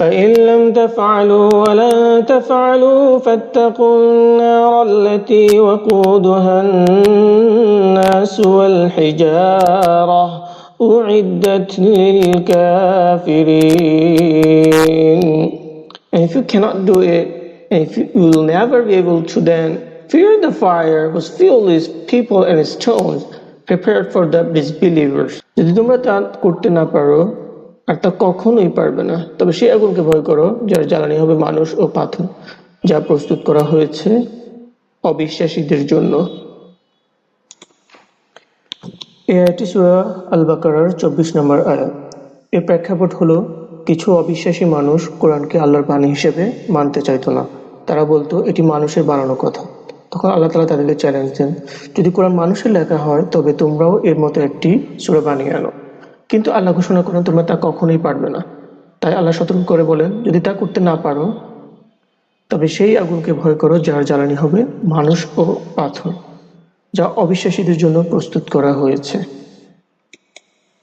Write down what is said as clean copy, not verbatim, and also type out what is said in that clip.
فإن لم تفعلوا ولن تفعلوا فاتقوا النار التي وقودها الناس والحجارة أعدت للكافرين. And if you cannot do it, and if you will never be able to, then fear the fire was filled with people and stones prepared for the disbelievers. যদি তোমরা তা করতে না পারো আর তা কখনোই পারবে না, তবে সেই আগুনকে ভয় করো যার জ্বালানি হবে মানুষ ও পাথর, যা প্রস্তুত করা হয়েছে অবিশ্বাসীদের জন্য। এই আয়াতটি সূরা আল-বাকারার 24 নম্বর আয়াত। এর প্রেক্ষাপট হলো, কিছু অবিশ্বাসী মানুষ কোরআনকে আল্লাহর বাণী হিসেবে মানতে চাইতো না। তারা বলতো এটি মানুষের বানানো কথা। তখন আল্লাহ তাআলা তাদেরকে চ্যালেঞ্জ দেন, যদি কোরআন মানুষের লেখা হয় তবে তোমরাও এর মতো একটি সূরা বানিয়ে আনো। কিন্তু আল্লাহ ঘোষণা করেন তোমরা তা কখনোই পারবে না। তাই আল্লাহ সতর্ক করে বলেন, যদি তা করতে না পারো তবে সেই আগুনকে ভয় করো যার জ্বালানি হবে মানুষ ও পাথর, যা অবিশ্বাসীদের জন্য প্রস্তুত করা হয়েছে।